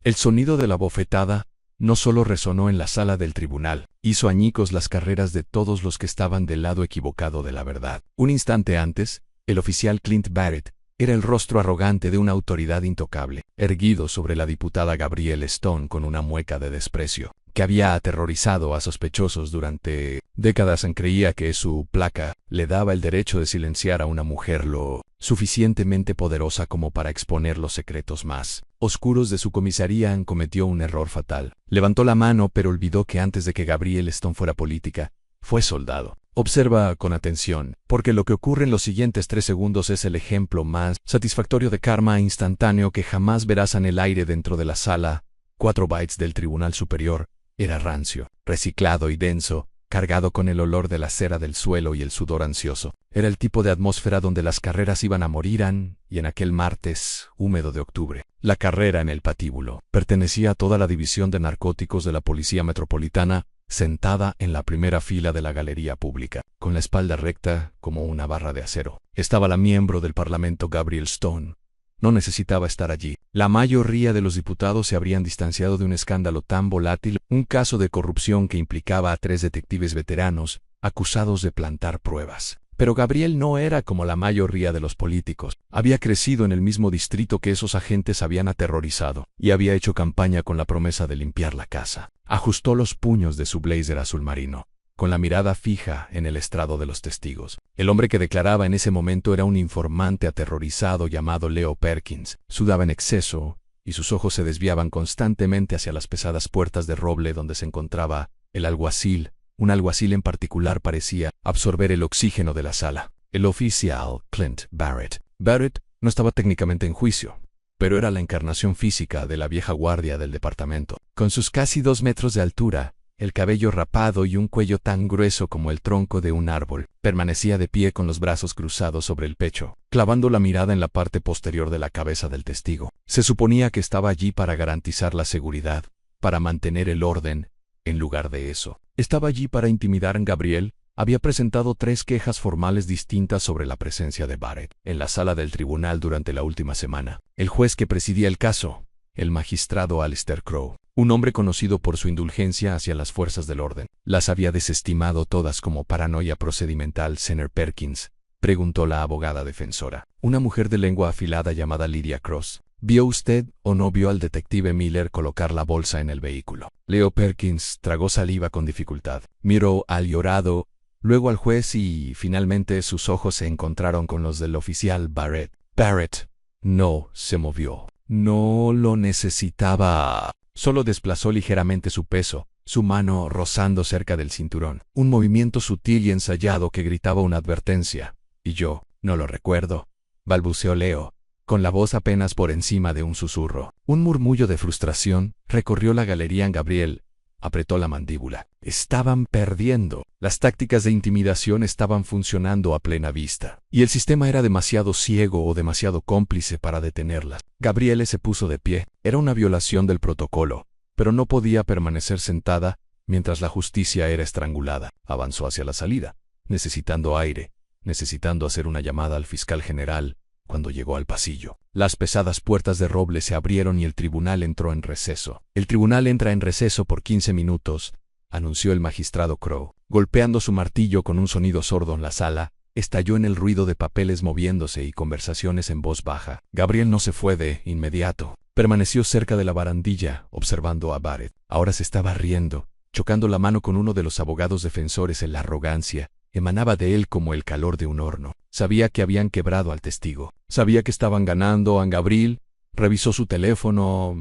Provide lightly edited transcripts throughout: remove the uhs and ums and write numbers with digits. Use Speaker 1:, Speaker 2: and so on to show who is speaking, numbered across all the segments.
Speaker 1: El sonido de la bofetada no solo resonó en la sala del tribunal, hizo añicos las carreras de todos los que estaban del lado equivocado de la verdad. Un instante antes, el oficial Clint Barrett era el rostro arrogante de una autoridad intocable, erguido sobre la diputada Gabrielle Stone con una mueca de desprecio, que había aterrorizado a sospechosos durante décadas. Creía que su placa le daba el derecho de silenciar a una mujer lo suficientemente poderosa como para exponer los secretos más oscuros de su comisaría. Cometió un error fatal. Levantó la mano, pero olvidó que antes de que Gabrielle Stone fuera política, fue soldado. Observa con atención, porque lo que ocurre en los siguientes 3 segundos es el ejemplo más satisfactorio de karma instantáneo que jamás verás en el aire dentro de la sala 4 bytes del Tribunal Superior. Era rancio, reciclado y denso, cargado con el olor de la cera del suelo y el sudor ansioso. Era el tipo de atmósfera donde las carreras iban a morir, y en aquel martes húmedo de octubre. La carrera en el patíbulo pertenecía a toda la división de narcóticos de la Policía Metropolitana, sentada en la primera fila de la galería pública, con la espalda recta como una barra de acero. Estaba la miembro del Parlamento Gabrielle Stone. No necesitaba estar allí. La mayoría de los diputados se habrían distanciado de un escándalo tan volátil, un caso de corrupción que implicaba a 3 detectives veteranos, acusados de plantar pruebas. Pero Gabrielle no era como la mayoría de los políticos. Había crecido en el mismo distrito que esos agentes habían aterrorizado, y había hecho campaña con la promesa de limpiar la casa. Ajustó los puños de su blazer azul marino, con la mirada fija en el estrado de los testigos. El hombre que declaraba en ese momento era un informante aterrorizado llamado Leo Perkins. Sudaba en exceso, y sus ojos se desviaban constantemente hacia las pesadas puertas de roble donde se encontraba el alguacil. Un alguacil en particular parecía absorber el oxígeno de la sala. El oficial Clint Barrett. Barrett no estaba técnicamente en juicio, pero era la encarnación física de la vieja guardia del departamento. Con sus casi 2 metros de altura, el cabello rapado y un cuello tan grueso como el tronco de un árbol, permanecía de pie con los brazos cruzados sobre el pecho, clavando la mirada en la parte posterior de la cabeza del testigo. Se suponía que estaba allí para garantizar la seguridad, para mantener el orden. En lugar de eso, estaba allí para intimidar a Gabrielle. Había presentado 3 quejas formales distintas sobre la presencia de Barrett en la sala del tribunal durante la última semana. El juez que presidía el caso, el magistrado Alistair Crowe, un hombre conocido por su indulgencia hacia las fuerzas del orden, las había desestimado todas como paranoia procedimental. Señor Perkins, preguntó la abogada defensora, una mujer de lengua afilada llamada Lydia Cross, ¿vio usted o no vio al detective Miller colocar la bolsa en el vehículo? Leo Perkins tragó saliva con dificultad. Miró al llorado, luego al juez y, finalmente, sus ojos se encontraron con los del oficial Barrett. Barrett no se movió. No lo necesitaba. Solo desplazó ligeramente su peso, su mano rozando cerca del cinturón. Un movimiento sutil y ensayado que gritaba una advertencia. Y yo no lo recuerdo, balbuceó Leo, con la voz apenas por encima de un susurro. Un murmullo de frustración recorrió la galería. Gabrielle apretó la mandíbula. Estaban perdiendo. Las tácticas de intimidación estaban funcionando a plena vista, y el sistema era demasiado ciego o demasiado cómplice para detenerlas. Gabrielle se puso de pie. Era una violación del protocolo, pero no podía permanecer sentada mientras la justicia era estrangulada. Avanzó hacia la salida, necesitando aire, necesitando hacer una llamada al fiscal general. Cuando llegó al pasillo, las pesadas puertas de roble se abrieron y el tribunal entró en receso. El tribunal entra en receso por 15 minutos, anunció el magistrado Crowe. Golpeando su martillo con un sonido sordo en la sala, estalló en el ruido de papeles moviéndose y conversaciones en voz baja. Gabrielle no se fue de inmediato. Permaneció cerca de la barandilla, observando a Barrett. Ahora se estaba riendo, chocando la mano con uno de los abogados defensores. En la arrogancia emanaba de él como el calor de un horno. Sabía que habían quebrado al testigo. Sabía que estaban ganando. Gabrielle revisó su teléfono.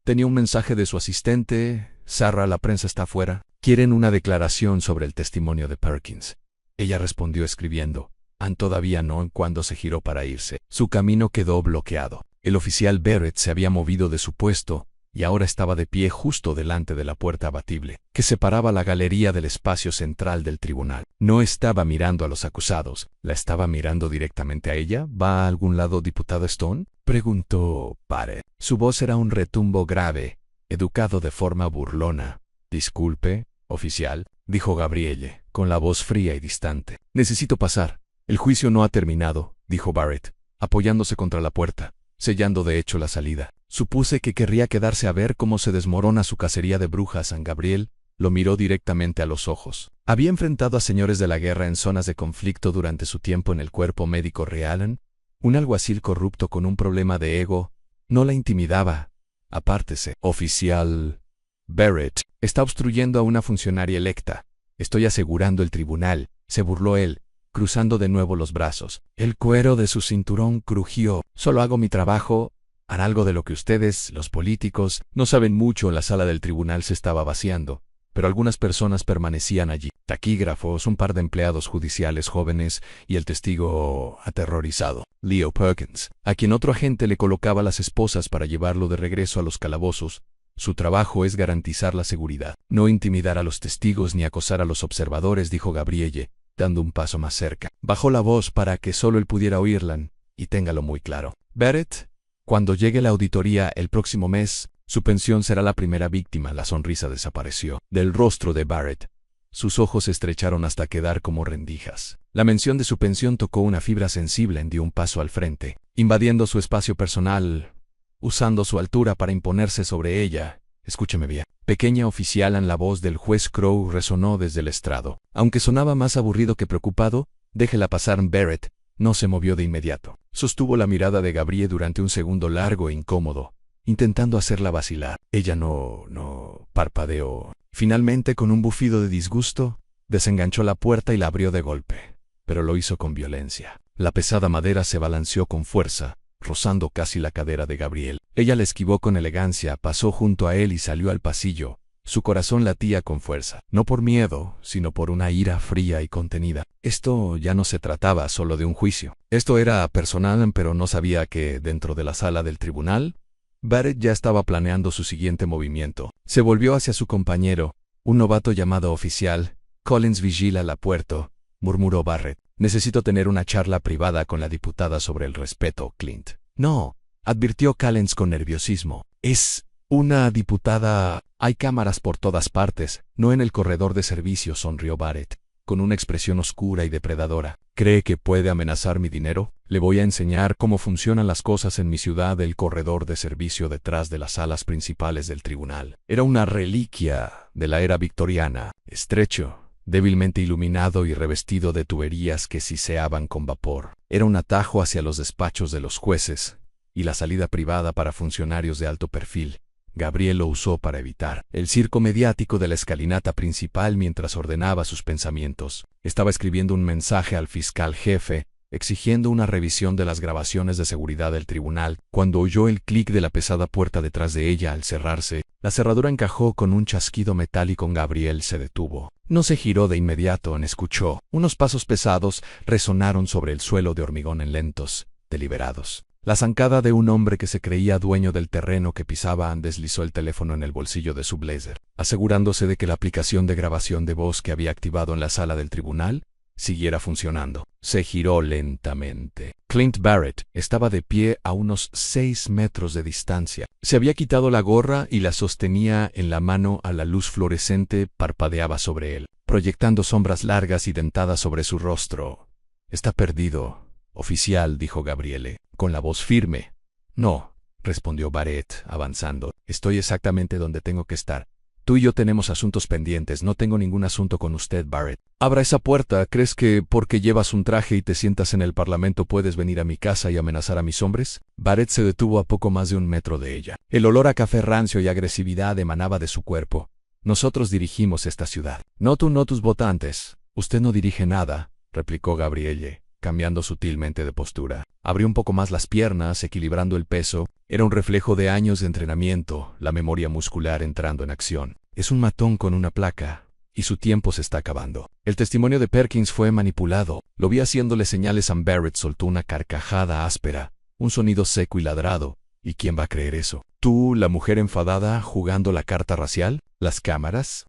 Speaker 1: Tenía un mensaje de su asistente. Sarah, la prensa está afuera. Quieren una declaración sobre el testimonio de Perkins. Ella respondió escribiendo. Todavía no. Cuando se giró para irse, su camino quedó bloqueado. El oficial Barrett se había movido de su puesto y ahora estaba de pie justo delante de la puerta abatible que separaba la galería del espacio central del tribunal. No estaba mirando a los acusados, la estaba mirando directamente a ella. ¿Va a algún lado, diputado Stone?, preguntó Barrett. Su voz era un retumbo grave, educado de forma burlona. Disculpe, oficial, dijo Gabrielle, con la voz fría y distante. Necesito pasar. El juicio no ha terminado, dijo Barrett, apoyándose contra la puerta, sellando de hecho la salida. Supuse que querría quedarse a ver cómo se desmorona su cacería de brujas. San Gabriel lo miró directamente a los ojos. Había enfrentado a señores de la guerra en zonas de conflicto durante su tiempo en el cuerpo médico real. Un alguacil corrupto con un problema de ego no la intimidaba. Apártese. Oficial Barrett está obstruyendo a una funcionaria electa. Estoy asegurando el tribunal, se burló él, cruzando de nuevo los brazos. El cuero de su cinturón crujió. Solo hago mi trabajo. Hará algo de lo que ustedes, los políticos, no saben mucho. La sala del tribunal se estaba vaciando, pero algunas personas permanecían allí. Taquígrafos, un par de empleados judiciales jóvenes y el testigo aterrorizado, Leo Perkins, a quien otro agente le colocaba las esposas para llevarlo de regreso a los calabozos. Su trabajo es garantizar la seguridad, no intimidar a los testigos ni acosar a los observadores, dijo Gabrielle, dando un paso más cerca. Bajó la voz para que solo él pudiera oírla, y téngalo muy claro. Barrett, cuando llegue la auditoría el próximo mes, su pensión será la primera víctima. La sonrisa desapareció del rostro de Barrett. Sus ojos se estrecharon hasta quedar como rendijas. La mención de su pensión tocó una fibra sensible. Dio un paso al frente, invadiendo su espacio personal, usando su altura para imponerse sobre ella. Escúcheme bien. Pequeña oficial, en la voz del juez Crow resonó desde el estrado. Aunque sonaba más aburrido que preocupado, déjela pasar. Barrett no se movió de inmediato. Sostuvo la mirada de Gabrielle durante un segundo largo e incómodo, intentando hacerla vacilar. Ella no parpadeó. Finalmente, con un bufido de disgusto, desenganchó la puerta y la abrió de golpe, pero lo hizo con violencia. La pesada madera se balanceó con fuerza, rozando casi la cadera de Gabrielle. Ella la esquivó con elegancia, pasó junto a él y salió al pasillo. Su corazón latía con fuerza, no por miedo, sino por una ira fría y contenida. Esto ya no se trataba solo de un juicio. Esto era personal, pero no sabía que, dentro de la sala del tribunal, Barrett ya estaba planeando su siguiente movimiento. Se volvió hacia su compañero, un novato llamado oficial. Collins vigila la puerta, murmuró Barrett. Necesito tener una charla privada con la diputada sobre el respeto, Clint. No, advirtió Collins con nerviosismo. Es una diputada. Hay cámaras por todas partes, no en el corredor de servicio, sonrió Barrett, con una expresión oscura y depredadora. ¿Cree que puede amenazar mi dinero? Le voy a enseñar cómo funcionan las cosas en mi ciudad. El corredor de servicio detrás de las salas principales del tribunal era una reliquia de la era victoriana, estrecho, débilmente iluminado y revestido de tuberías que siseaban con vapor. Era un atajo hacia los despachos de los jueces y la salida privada para funcionarios de alto perfil. Gabrielle lo usó para evitar el circo mediático de la escalinata principal mientras ordenaba sus pensamientos. Estaba escribiendo un mensaje al fiscal jefe, exigiendo una revisión de las grabaciones de seguridad del tribunal, cuando oyó el clic de la pesada puerta detrás de ella al cerrarse. La cerradura encajó con un chasquido metálico. Gabrielle se detuvo. No se giró de inmediato. Escuchó. Unos pasos pesados resonaron sobre el suelo de hormigón en lentos, deliberados. La zancada de un hombre que se creía dueño del terreno que pisaba. Deslizó el teléfono en el bolsillo de su blazer, asegurándose de que la aplicación de grabación de voz que había activado en la sala del tribunal siguiera funcionando. Se giró lentamente. Clint Barrett estaba de pie a unos 6 metros de distancia. Se había quitado la gorra y la sostenía en la mano. A la luz fluorescente parpadeaba sobre él, proyectando sombras largas y dentadas sobre su rostro. Está perdido, oficial, dijo Gabrielle, con la voz firme. No, respondió Barrett, avanzando. Estoy exactamente donde tengo que estar. Tú y yo tenemos asuntos pendientes. No tengo ningún asunto con usted, Barrett. Abra esa puerta. ¿Crees que porque llevas un traje y te sientas en el Parlamento puedes venir a mi casa y amenazar a mis hombres? Barrett se detuvo a poco más de 1 metro de ella. El olor a café rancio y agresividad emanaba de su cuerpo. Nosotros dirigimos esta ciudad. No tú, no tus votantes. Usted no dirige nada, replicó Gabrielle, cambiando sutilmente de postura. Abrió un poco más las piernas, equilibrando el peso. Era un reflejo de años de entrenamiento, la memoria muscular entrando en acción. Es un matón con una placa, y su tiempo se está acabando. El testimonio de Perkins fue manipulado. Lo vi haciéndole señales a Barrett. Soltó una carcajada áspera, un sonido seco y ladrado. ¿Y quién va a creer eso? ¿Tú, la mujer enfadada, jugando la carta racial? ¿Las cámaras?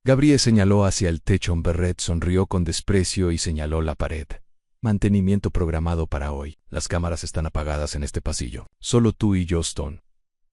Speaker 1: Gabrielle señaló hacia el techo. Barrett sonrió con desprecio y señaló la pared. Mantenimiento programado para hoy. Las cámaras están apagadas en este pasillo. Solo tú y yo, Stone.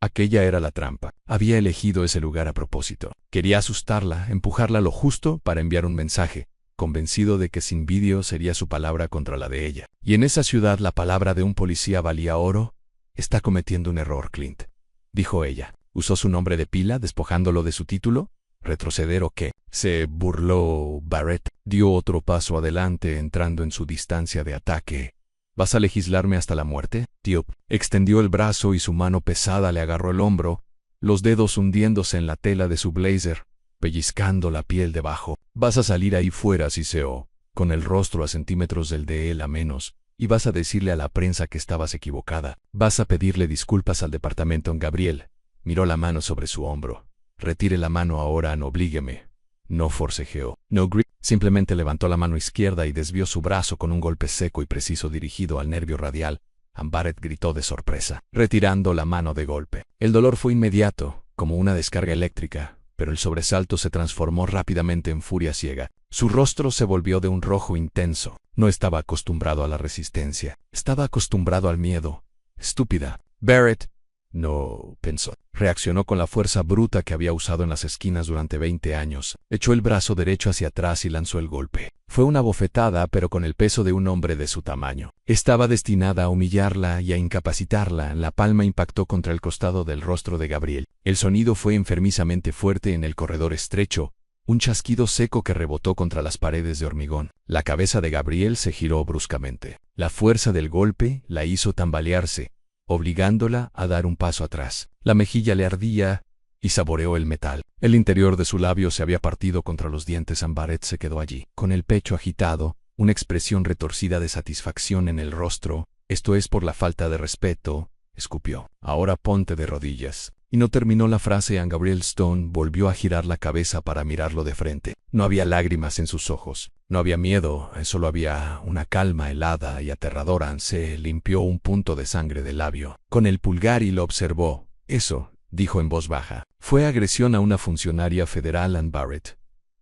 Speaker 1: Aquella era la trampa. Había elegido ese lugar a propósito. Quería asustarla, empujarla lo justo para enviar un mensaje, convencido de que sin vídeo sería su palabra contra la de ella. Y en esa ciudad la palabra de un policía valía oro. Está cometiendo un error, Clint, dijo ella. ¿Usó su nombre de pila, despojándolo de su título? ¿Retroceder o qué? Se burló Barrett. Dio otro paso adelante, entrando en su distancia de ataque. ¿Vas a legislarme hasta la muerte, tío? Extendió el brazo y su mano pesada le agarró el hombro, los dedos hundiéndose en la tela de su blazer, pellizcando la piel debajo. Vas a salir ahí fuera, Siseo, con el rostro a centímetros del de él a menos, y vas a decirle a la prensa que estabas equivocada. Vas a pedirle disculpas al departamento. Gabriel miró la mano sobre su hombro. Retire la mano ahora, no oblígueme. No forcejeó. No gritó. Simplemente levantó la mano izquierda y desvió su brazo con un golpe seco y preciso dirigido al nervio radial. Barrett gritó de sorpresa, retirando la mano de golpe. El dolor fue inmediato, como una descarga eléctrica, pero el sobresalto se transformó rápidamente en furia ciega. Su rostro se volvió de un rojo intenso. No estaba acostumbrado a la resistencia. Estaba acostumbrado al miedo. Estúpida. Barrett. No, pensó. Reaccionó con la fuerza bruta que había usado en las esquinas durante 20 años. Echó el brazo derecho hacia atrás y lanzó el golpe. Fue una bofetada, pero con el peso de un hombre de su tamaño. Estaba destinada a humillarla y a incapacitarla. La palma impactó contra el costado del rostro de Gabriel. El sonido fue enfermizamente fuerte en el corredor estrecho, un chasquido seco que rebotó contra las paredes de hormigón. La cabeza de Gabriel se giró bruscamente. La fuerza del golpe la hizo tambalearse, obligándola a dar un paso atrás. La mejilla le ardía y saboreó el metal. El interior de su labio se había partido contra los dientes. Barrett se quedó allí, con el pecho agitado, una expresión retorcida de satisfacción en el rostro. Esto es por la falta de respeto, escupió. Ahora ponte de rodillas. Y no terminó la frase. Gabriel Stone volvió a girar la cabeza para mirarlo de frente. No había lágrimas en sus ojos. No había miedo, solo había una calma helada y aterradora. Se limpió un punto de sangre del labio con el pulgar y lo observó. Eso, dijo en voz baja, fue agresión a una funcionaria federal. Barrett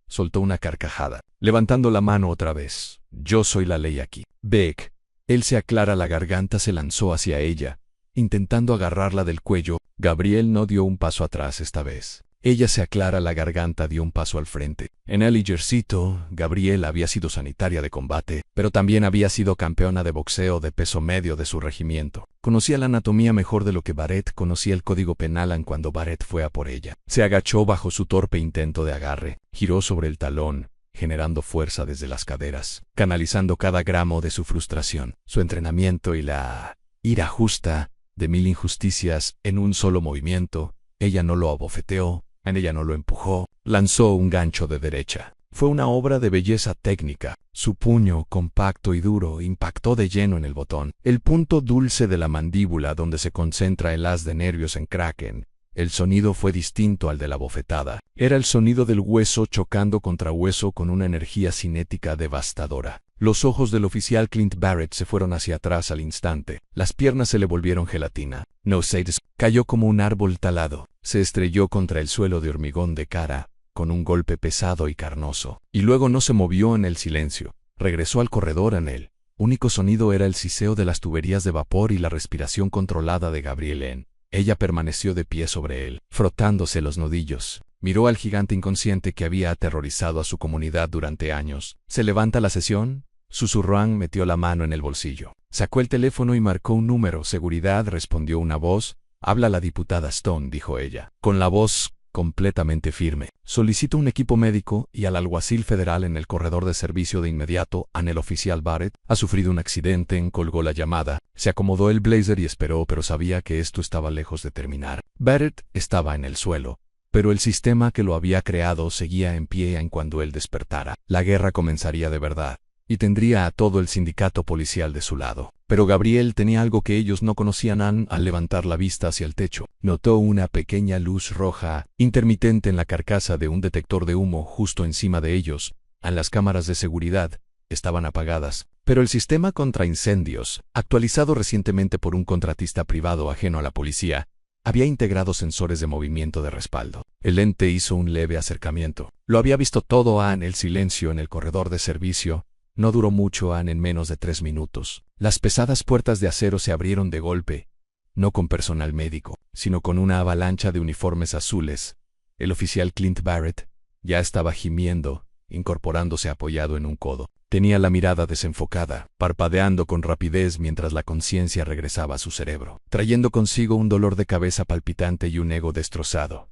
Speaker 1: soltó una carcajada, levantando la mano otra vez. Yo soy la ley aquí. Beck. Él se aclara la garganta. Se lanzó hacia ella, intentando agarrarla del cuello. Gabriel no dio un paso atrás esta vez. Ella se aclara la garganta, dio un paso al frente. En el ejército, Gabriel había sido sanitaria de combate, pero también había sido campeona de boxeo de peso medio de su regimiento. Conocía la anatomía mejor de lo que Barrett conocía el código penal. Cuando Barrett fue a por ella, se agachó bajo su torpe intento de agarre, giró sobre el talón, generando fuerza desde las caderas, canalizando cada gramo de su frustración, su entrenamiento y la ira justa de 1000 injusticias en un solo movimiento. Ella no lo abofeteó, ella no lo empujó, lanzó un gancho de derecha. Fue una obra de belleza técnica. Su puño, compacto y duro, impactó de lleno en el botón, el punto dulce de la mandíbula donde se concentra el haz de nervios en Kraken. El sonido fue distinto al de la bofetada. Era el sonido del hueso chocando contra hueso con una energía cinética devastadora. Los ojos del oficial Clint Barrett se fueron hacia atrás al instante. Las piernas se le volvieron gelatina. No se cayó como un árbol talado. Se estrelló contra el suelo de hormigón de cara, con un golpe pesado y carnoso. Y luego no se movió en el silencio. Regresó al corredor. El único sonido era el siseo de las tuberías de vapor y la respiración controlada de Gabriel. Ella permaneció de pie sobre él, frotándose los nudillos. Miró al gigante inconsciente que había aterrorizado a su comunidad durante años. ¿Se levanta la sesión?, susurró. Metió la mano en el bolsillo. Sacó el teléfono y marcó un número. Seguridad, respondió una voz. Habla la diputada Stone, dijo ella, con la voz completamente firme. Solicito un equipo médico y al alguacil federal en el corredor de servicio de inmediato. El oficial Barrett ha sufrido un accidente. Colgó la llamada, se acomodó el blazer y esperó, pero sabía que esto estaba lejos de terminar. Barrett estaba en el suelo, pero el sistema que lo había creado seguía en pie cuando él despertara. La guerra comenzaría de verdad, y tendría a todo el sindicato policial de su lado. Pero Gabriel tenía algo que ellos no conocían. Al levantar la vista hacia el techo, notó una pequeña luz roja, intermitente en la carcasa de un detector de humo justo encima de ellos. Las cámaras de seguridad estaban apagadas, pero el sistema contra incendios, actualizado recientemente por un contratista privado ajeno a la policía, había integrado sensores de movimiento de respaldo. El ente hizo un leve acercamiento. Lo había visto todo. El silencio en el corredor de servicio no duró mucho. En menos de 3 minutos, las pesadas puertas de acero se abrieron de golpe, no con personal médico, sino con una avalancha de uniformes azules. El oficial Clint Barrett ya estaba gimiendo, incorporándose apoyado en un codo. Tenía la mirada desenfocada, parpadeando con rapidez mientras la conciencia regresaba a su cerebro, trayendo consigo un dolor de cabeza palpitante y un ego destrozado.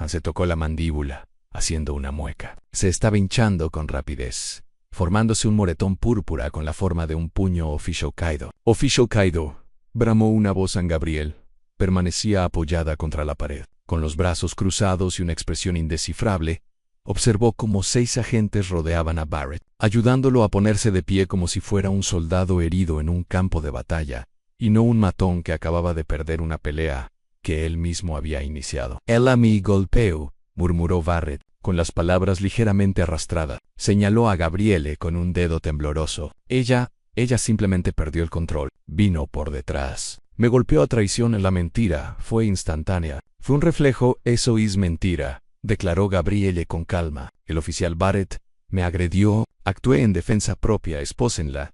Speaker 1: Se tocó la mandíbula, haciendo una mueca. Se estaba hinchando con rapidez, formándose un moretón púrpura con la forma de un puño Official Kaido. Official Kaido, bramó una voz en Gabriel. Permanecía apoyada contra la pared, con los brazos cruzados y una expresión indescifrable. Observó cómo 6 agentes rodeaban a Barrett, ayudándolo a ponerse de pie como si fuera un soldado herido en un campo de batalla, y no un matón que acababa de perder una pelea que él mismo había iniciado. «Él a mi golpeo», murmuró Barrett, con las palabras ligeramente arrastradas. Señaló a Gabriele con un dedo tembloroso. Ella simplemente perdió el control. Vino por detrás. Me golpeó a traición en la mentira. Fue instantánea. Fue un reflejo, eso es mentira, declaró Gabriele con calma. El oficial Barrett me agredió. Actué en defensa propia, espósenla.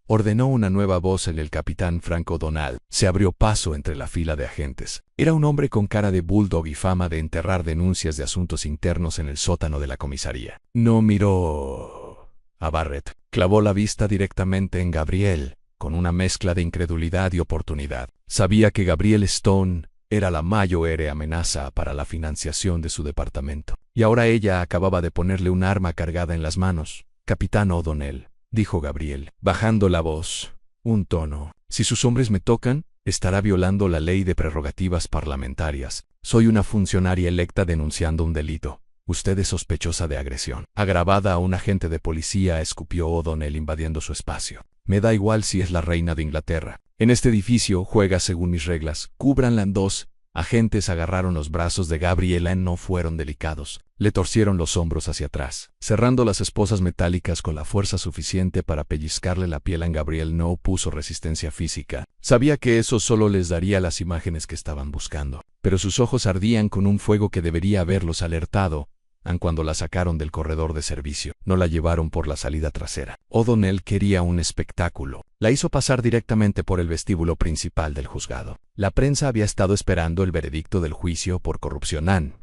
Speaker 1: Ordenó una nueva voz el capitán Frank O'Donnell. Se abrió paso entre la fila de agentes. Era un hombre con cara de bulldog y fama de enterrar denuncias de asuntos internos en el sótano de la comisaría. No miró a Barrett. Clavó la vista directamente en Gabriel, con una mezcla de incredulidad y oportunidad. Sabía que Gabriel Stone era la mayor amenaza para la financiación de su departamento. Y ahora ella acababa de ponerle un arma cargada en las manos. «Capitán O'Donnell», dijo Gabriel, bajando la voz, un tono. «Si sus hombres me tocan, estará violando la ley de prerrogativas parlamentarias. Soy una funcionaria electa denunciando un delito. Usted es sospechosa de agresión agravada a un agente de policía», escupió O'Donnell invadiendo su espacio. «Me da igual si es la reina de Inglaterra. En este edificio juega según mis reglas. Cúbranla en 2. Agentes agarraron los brazos de Gabriela, no fueron delicados. Le torcieron los hombros hacia atrás, cerrando las esposas metálicas con la fuerza suficiente para pellizcarle la piel a Gabriel. No opuso resistencia física. Sabía que eso solo les daría las imágenes que estaban buscando. Pero sus ojos ardían con un fuego que debería haberlos alertado, aun cuando la sacaron del corredor de servicio. No la llevaron por la salida trasera. O'Donnell quería un espectáculo. La hizo pasar directamente por el vestíbulo principal del juzgado. La prensa había estado esperando el veredicto del juicio por corrupción.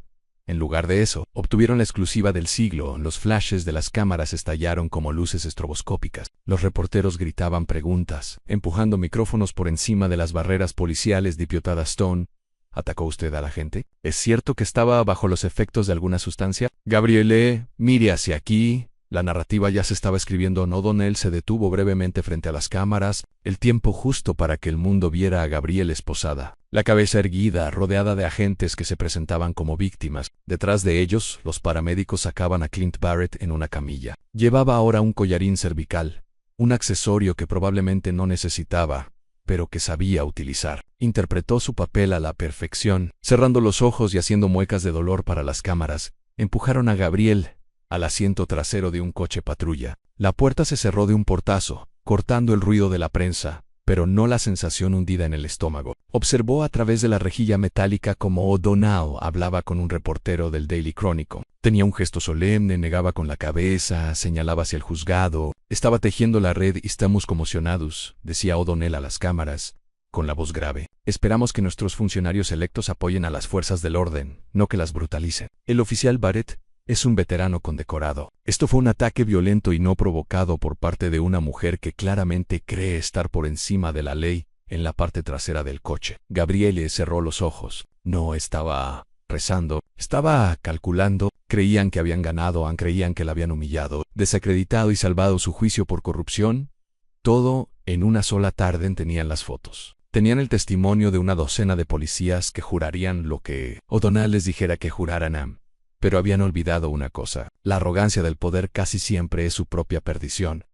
Speaker 1: En lugar de eso, obtuvieron la exclusiva del siglo. Los flashes de las cámaras estallaron como luces estroboscópicas. Los reporteros gritaban preguntas, empujando micrófonos por encima de las barreras policiales. «Dipiotada Stone, ¿atacó usted a la gente? ¿Es cierto que estaba bajo los efectos de alguna sustancia?» «Gabriele, mire hacia aquí». La narrativa ya se estaba escribiendo. O'Donnell se detuvo brevemente frente a las cámaras, el tiempo justo para que el mundo viera a Gabrielle esposada, la cabeza erguida, rodeada de agentes que se presentaban como víctimas. Detrás de ellos, los paramédicos sacaban a Clint Barrett en una camilla. Llevaba ahora un collarín cervical, un accesorio que probablemente no necesitaba, pero que sabía utilizar. Interpretó su papel a la perfección. Cerrando los ojos y haciendo muecas de dolor para las cámaras, empujaron a Gabriel al asiento trasero de un coche patrulla. La puerta se cerró de un portazo, cortando el ruido de la prensa, pero no la sensación hundida en el estómago. Observó a través de la rejilla metálica cómo O'Donnell hablaba con un reportero del Daily Chronicle. Tenía un gesto solemne, negaba con la cabeza, señalaba hacia el juzgado. «Estaba tejiendo la red y estamos conmocionados», decía O'Donnell a las cámaras, con la voz grave. «Esperamos que nuestros funcionarios electos apoyen a las fuerzas del orden, no que las brutalicen». El oficial Barrett es un veterano condecorado. Esto fue un ataque violento y no provocado por parte de una mujer que claramente cree estar por encima de la ley. En la parte trasera del coche, Gabriele cerró los ojos. No estaba rezando, estaba calculando. Creían que habían ganado, creían que la habían humillado, desacreditado y salvado su juicio por corrupción. Todo en una sola tarde. Tenían las fotos. Tenían el testimonio de una docena de policías que jurarían lo que O'Donnell les dijera que juraran. Pero habían olvidado una cosa: la arrogancia del poder casi siempre es su propia perdición.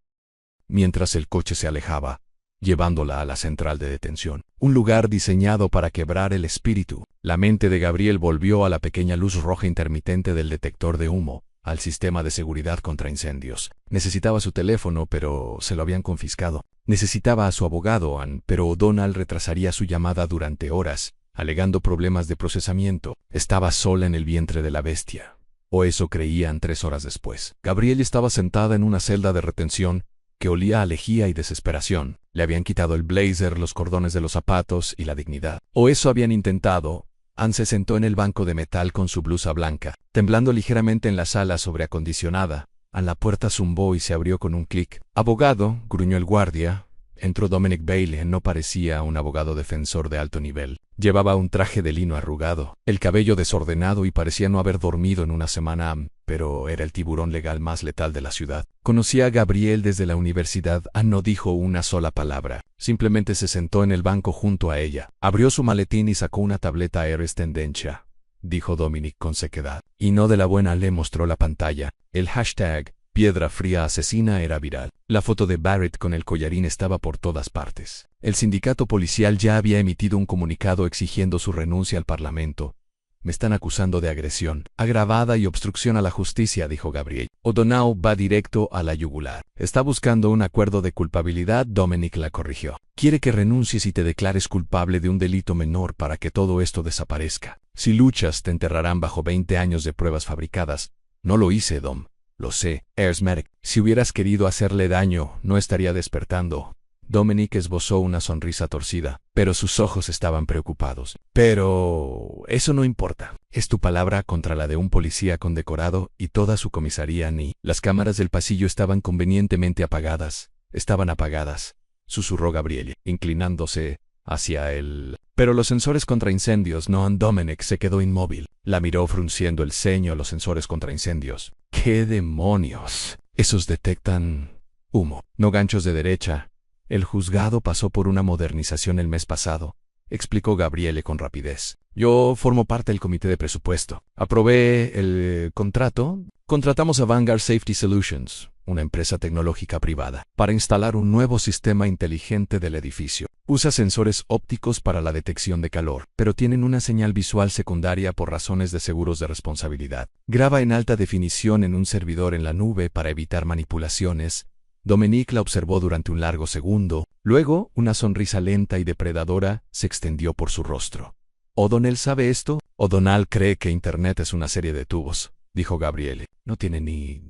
Speaker 1: Mientras el coche se alejaba, llevándola a la central de detención, un lugar diseñado para quebrar el espíritu, la mente de Gabriel volvió a la pequeña luz roja intermitente del detector de humo, al sistema de seguridad contra incendios. Necesitaba su teléfono, pero se lo habían confiscado. Necesitaba a su abogado, pero O'Donnell retrasaría su llamada durante horas, alegando problemas de procesamiento. Estaba sola en el vientre de la bestia. O eso creían 3 horas después. Gabrielle estaba sentada en una celda de retención que olía a lejía y desesperación. Le habían quitado el blazer, los cordones de los zapatos y la dignidad. O eso habían intentado. Anne se sentó en el banco de metal con su blusa blanca, temblando ligeramente en la sala sobreacondicionada. A la puerta zumbó y se abrió con un clic. «Abogado», gruñó el guardia. Entró Dominic Bailey. No parecía un abogado defensor de alto nivel. Llevaba un traje de lino arrugado, el cabello desordenado y parecía no haber dormido en una semana, pero era el tiburón legal más letal de la ciudad. Conocía a Gabriel desde la universidad. No dijo una sola palabra. Simplemente se sentó en el banco junto a ella. Abrió su maletín y sacó una tableta Ares Tendencia, dijo Dominic con sequedad. Y no de la buena. Le mostró la pantalla. El hashtag Piedra Fría Asesina era viral. La foto de Barrett con el collarín estaba por todas partes. El sindicato policial ya había emitido un comunicado exigiendo su renuncia al Parlamento. «Me están acusando de agresión agravada y obstrucción a la justicia», dijo Gabriel. O'Donnell va directo a la yugular. «Está buscando un acuerdo de culpabilidad», Dominic la corrigió. «Quiere que renuncies y te declares culpable de un delito menor para que todo esto desaparezca. Si luchas, te enterrarán bajo 20 años de pruebas fabricadas». «No lo hice, Dom. Lo sé, Ersmeric. Si hubieras querido hacerle daño, no estaría despertando». Dominic esbozó una sonrisa torcida, pero sus ojos estaban preocupados. «Pero eso no importa. Es tu palabra contra la de un policía condecorado y toda su comisaría ni». Las cámaras del pasillo estaban convenientemente apagadas. «Estaban apagadas», susurró Gabriel, inclinándose hacia él. «Pero los sensores contra incendios no». Dominic se quedó inmóvil. La miró frunciendo el ceño. «Los sensores contra incendios. ¿Qué demonios? Esos detectan humo, no ganchos de derecha». «El juzgado pasó por una modernización el mes pasado», explicó Gabriele con rapidez. «Yo formo parte del comité de presupuesto. Aprobé el contrato. Contratamos a Vanguard Safety Solutions, una empresa tecnológica privada, para instalar un nuevo sistema inteligente del edificio. Usa sensores ópticos para la detección de calor, pero tienen una señal visual secundaria por razones de seguros de responsabilidad. Graba en alta definición en un servidor en la nube para evitar manipulaciones». Dominic la observó durante un largo segundo. Luego, una sonrisa lenta y depredadora se extendió por su rostro. «¿O'Donnell sabe esto?» «O'Donnell cree que Internet es una serie de tubos», dijo Gabriele. «No tiene ni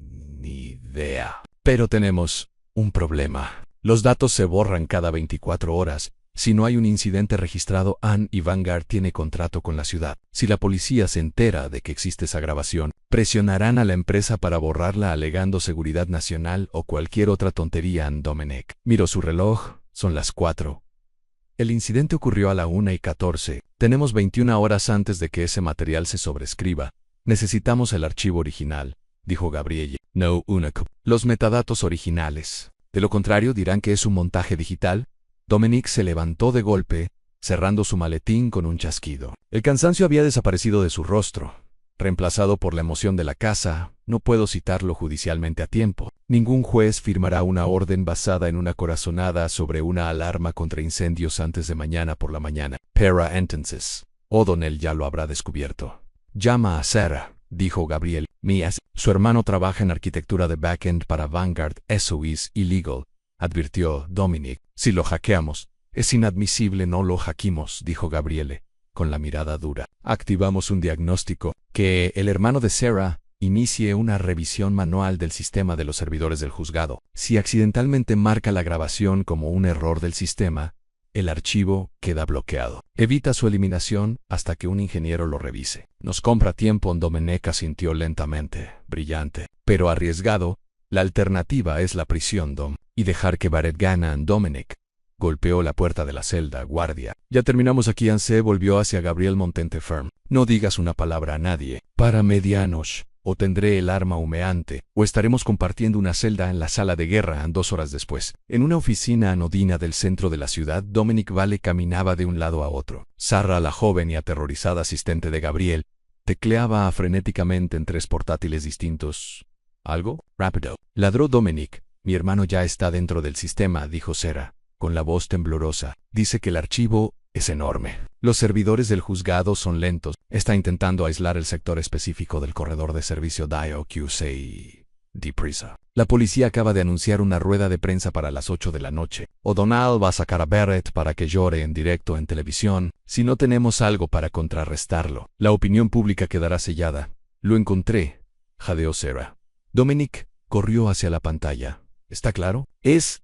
Speaker 1: idea. Pero tenemos un problema. Los datos se borran cada 24 horas. Si no hay un incidente registrado, Anne y Vanguard tiene contrato con la ciudad. Si la policía se entera de que existe esa grabación, presionarán a la empresa para borrarla alegando seguridad nacional o cualquier otra tontería». Dominic miró su reloj. Son las 4. El incidente ocurrió a la 1:14. Tenemos 21 horas antes de que ese material se sobrescriba. Necesitamos el archivo original, dijo Gabrielle. «No una copia. Los metadatos originales. De lo contrario dirán que es un montaje digital». Dominic se levantó de golpe, cerrando su maletín con un chasquido. El cansancio había desaparecido de su rostro, reemplazado por la emoción de la caza. «No puedo citarlo judicialmente a tiempo. Ningún juez firmará una orden basada en una corazonada sobre una alarma contra incendios antes de mañana por la mañana. Para entonces, O'Donnell ya lo habrá descubierto». «Llama a Sarah», dijo Gabriel. Su hermano trabaja en arquitectura de backend para Vanguard. «Eso es illegal», advirtió Dominic. «Si lo hackeamos, es inadmisible». «No lo hackeamos», dijo Gabriele, con la mirada dura. «Activamos un diagnóstico. Que el hermano de Sarah inicie una revisión manual del sistema de los servidores del juzgado. Si accidentalmente marca la grabación como un error del sistema, el archivo queda bloqueado. Evita su eliminación hasta que un ingeniero lo revise». «Nos compra tiempo». Dominic asintió lentamente. «Brillante, pero arriesgado. La alternativa es la prisión, Dom. Y dejar que Barrett gane». Dominic golpeó la puerta de la celda. «Guardia, ya terminamos aquí». Anse volvió hacia Gabriel Montenteferm. «No digas una palabra a nadie. Para medianos, o tendré el arma humeante, o estaremos compartiendo una celda en la sala de guerra». 2 horas después, en una oficina anodina del centro de la ciudad, Dominic Vale caminaba de un lado a otro. Sarah, la joven y aterrorizada asistente de Gabriel, tecleaba frenéticamente en 3 portátiles distintos. «¿Algo? Rápido», ladró Dominic. «Mi hermano ya está dentro del sistema», dijo Sarah, con la voz temblorosa. «Dice que el archivo es enorme. Los servidores del juzgado son lentos. Está intentando aislar el sector específico del corredor de servicio DIOQC. Deprisa. La policía acaba de anunciar una rueda de prensa para las 8 de la noche. O'Donnell va a sacar a Barrett para que llore en directo en televisión. Si no tenemos algo para contrarrestarlo, la opinión pública quedará sellada». «Lo encontré», jadeó Sarah. Dominic corrió hacia la pantalla. «¿Está claro?» Es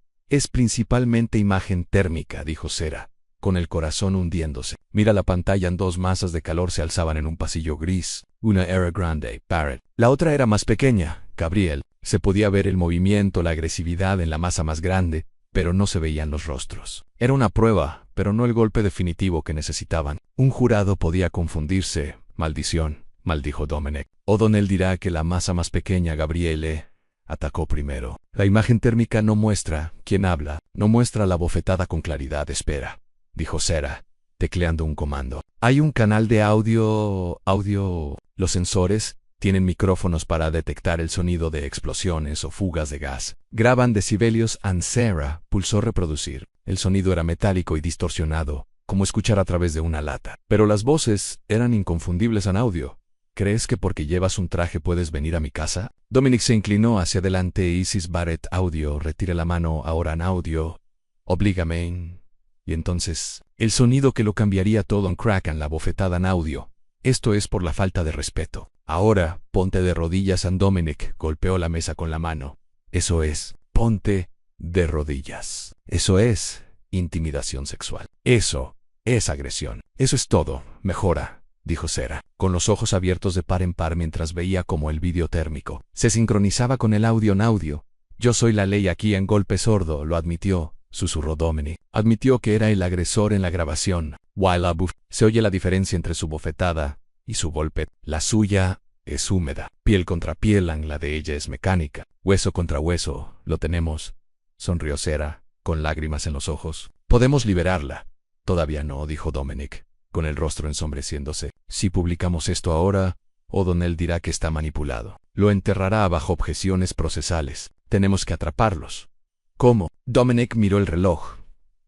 Speaker 1: principalmente imagen térmica», dijo Sarah, con el corazón hundiéndose. «Mira la pantalla». 2 masas de calor se alzaban en un pasillo gris. Una era grande, Barrett. La otra era más pequeña, Gabriel. Se podía ver el movimiento, la agresividad en la masa más grande, pero no se veían los rostros. Era una prueba, pero no el golpe definitivo que necesitaban. Un jurado podía confundirse. Maldición, maldijo Dominic. O'Donnell dirá que la masa más pequeña, Gabriele, atacó primero. La imagen térmica no muestra quién habla, no muestra la bofetada con claridad. Espera, dijo Sarah, tecleando un comando. Hay un canal de audio. Los sensores tienen micrófonos para detectar el sonido de explosiones o fugas de gas. Graban decibelios. Sarah pulsó reproducir. El sonido era metálico y distorsionado, como escuchar a través de una lata. Pero las voces eran inconfundibles en audio. ¿Crees que porque llevas un traje puedes venir a mi casa? Dominic se inclinó hacia adelante. Isis Barrett, audio. Retire la mano ahora en audio. Oblígame. Y entonces, el sonido que lo cambiaría todo en Kraken, la bofetada en audio. Esto es por la falta de respeto. Ahora, ponte de rodillas. Dominic golpeó la mesa con la mano. Eso es, ponte de rodillas. Eso es intimidación sexual. Eso es agresión. Eso es todo. Mejora, dijo Sarah, con los ojos abiertos de par en par mientras veía cómo el vídeo térmico se sincronizaba con el audio en audio. Yo soy la ley aquí. En golpe sordo, lo admitió, susurró Dominic. Admitió que era el agresor en la grabación. While se oye la diferencia entre su bofetada y su golpe. La suya es húmeda. Piel contra piel, la de ella es mecánica. Hueso contra hueso, lo tenemos. Sonrió Sarah, con lágrimas en los ojos. Podemos liberarla. Todavía no, dijo Dominic, con el rostro ensombreciéndose. Si publicamos esto ahora, O'Donnell dirá que está manipulado. Lo enterrará bajo objeciones procesales. Tenemos que atraparlos. ¿Cómo? Dominic miró el reloj.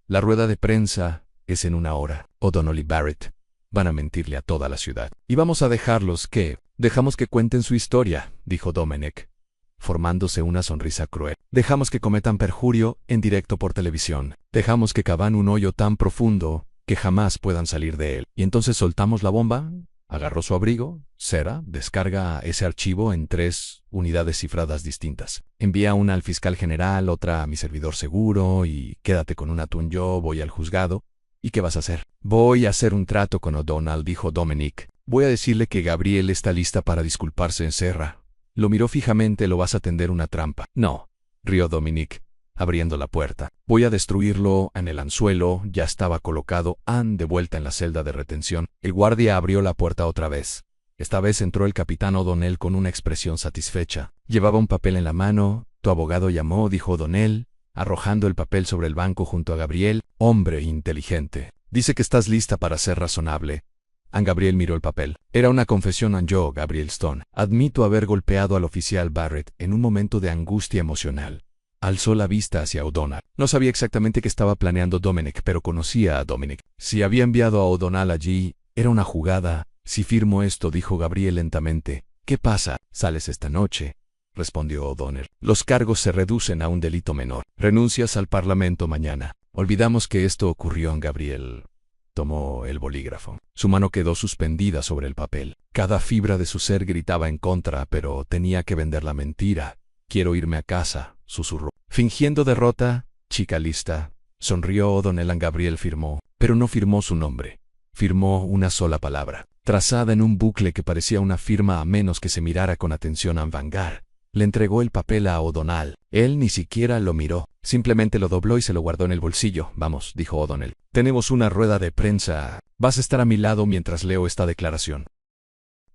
Speaker 1: La rueda de prensa es en 1 hora. O'Donnell y Barrett van a mentirle a toda la ciudad. Y vamos a dejarlos que... Dejamos que cuenten su historia, dijo Dominic, formándose una sonrisa cruel. Dejamos que cometan perjurio en directo por televisión. Dejamos que cavan un hoyo tan profundo que jamás puedan salir de él. ¿Y entonces soltamos la bomba? Agarró su abrigo. Sarah, descarga ese archivo en 3 unidades cifradas distintas. Envía una al fiscal general, otra a mi servidor seguro y quédate con una tú. Yo voy al juzgado. ¿Y qué vas a hacer? Voy a hacer un trato con O'Donnell, dijo Dominic. Voy a decirle que Gabriel está lista para disculparse. En Sarah lo miró fijamente. ¿Lo vas a tender una trampa? No, rió Dominic, abriendo la puerta. Voy a destruirlo. En el anzuelo ya estaba colocado. Anne de vuelta en la celda de retención. El guardia abrió la puerta otra vez. Esta vez entró el capitán O'Donnell con una expresión satisfecha. Llevaba un papel en la mano. Tu abogado llamó, dijo O'Donnell, arrojando el papel sobre el banco junto a Gabriel. Hombre inteligente. Dice que estás lista para ser razonable. Anne Gabriel miró el papel. Era una confesión. Yo, Gabriel Stone, admito haber golpeado al oficial Barrett en un momento de angustia emocional. Alzó la vista hacia O'Donnell. No sabía exactamente qué estaba planeando Dominic, pero conocía a Dominic. Si había enviado a O'Donnell allí, era una jugada. Si firmo esto, dijo Gabriel lentamente. ¿Qué pasa? ¿Sales esta noche? Respondió O'Donnell. Los cargos se reducen a un delito menor. Renuncias al Parlamento mañana. Olvidamos que esto ocurrió. En Gabriel tomó el bolígrafo. Su mano quedó suspendida sobre el papel. Cada fibra de su ser gritaba en contra, pero tenía que vender la mentira. Quiero irme a casa, susurró. Fingiendo derrota, chica lista. Sonrió O'Donnell. Anne Gabriel firmó, pero no firmó su nombre. Firmó una sola palabra, trazada en un bucle que parecía una firma a menos que se mirara con atención. a Vanguard le entregó el papel a O'Donnell. Él ni siquiera lo miró. Simplemente lo dobló y se lo guardó en el bolsillo. Vamos, dijo O'Donnell. Tenemos una rueda de prensa. Vas a estar a mi lado mientras leo esta declaración.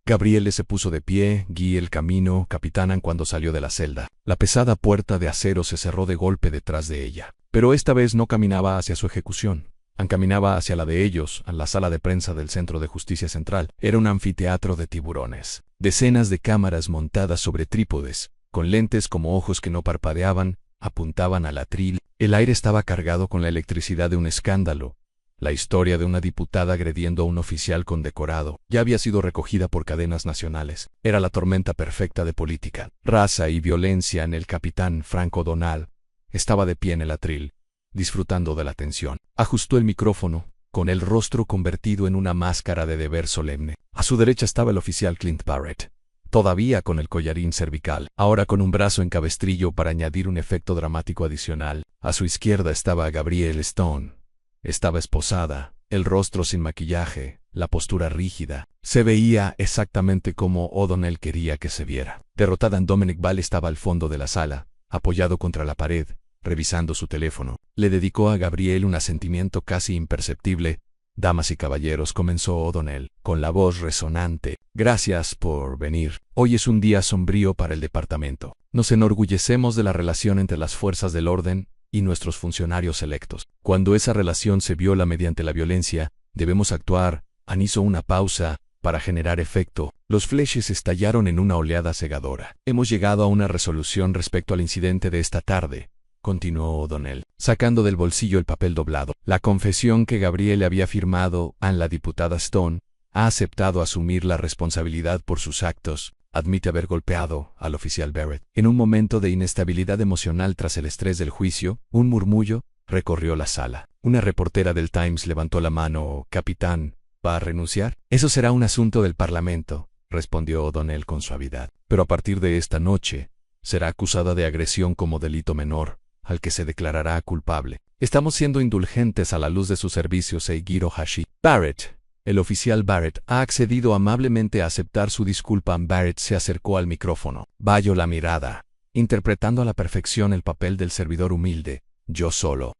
Speaker 1: Gabriele se puso de pie, guié el camino, capitán Anne cuando salió de la celda. La pesada puerta de acero se cerró de golpe detrás de ella. Pero esta vez no caminaba hacia su ejecución. Anne caminaba hacia la de ellos, a la sala de prensa del Centro de Justicia Central. Era un anfiteatro de tiburones. Decenas de cámaras montadas sobre trípodes, con lentes como ojos que no parpadeaban, apuntaban al atril. El aire estaba cargado con la electricidad de un escándalo. La historia de una diputada agrediendo a un oficial condecorado ya había sido recogida por cadenas nacionales. Era la tormenta perfecta de política, raza y violencia. En el capitán Frank O'Donnell estaba de pie en el atril, disfrutando de la tensión. Ajustó el micrófono, con el rostro convertido en una máscara de deber solemne. A su derecha estaba el oficial Clint Barrett, todavía con el collarín cervical, ahora con un brazo en cabestrillo para añadir un efecto dramático adicional. A su izquierda estaba Gabrielle Stone. Estaba esposada, El rostro sin maquillaje, la postura rígida. Se veía exactamente como O'Donnell quería que se viera. Derrotada, Dominic Ball estaba al fondo de la sala, apoyado contra la pared, revisando su teléfono. Le dedicó a Gabriel un asentimiento casi imperceptible. «Damas y caballeros», comenzó O'Donnell, con la voz resonante. «Gracias por venir. Hoy es un día sombrío para el departamento. Nos enorgullecemos de la relación entre las fuerzas del orden y nuestros funcionarios electos. Cuando esa relación se viola mediante la violencia, debemos actuar». Han hizo una pausa para generar efecto. Los flashes estallaron en una oleada cegadora. «Hemos llegado a una resolución respecto al incidente de esta tarde», continuó O'Donnell, sacando del bolsillo el papel doblado. «La confesión que Gabriel había firmado a la diputada Stone ha aceptado asumir la responsabilidad por sus actos. Admite haber golpeado al oficial Barrett». En un momento de inestabilidad emocional tras el estrés del juicio, un murmullo recorrió la sala. Una reportera del Times levantó la mano. «Capitán, ¿va a renunciar?» «Eso será un asunto del Parlamento», respondió O'Donnell con suavidad. «Pero a partir de esta noche, será acusada de agresión como delito menor, al que se declarará culpable. Estamos siendo indulgentes a la luz de sus servicios, Seigiro Hashi. Barrett». El oficial Barrett ha accedido amablemente a aceptar su disculpa. Barrett se acercó al micrófono. Valló la mirada, interpretando a la perfección el papel del servidor humilde. Yo solo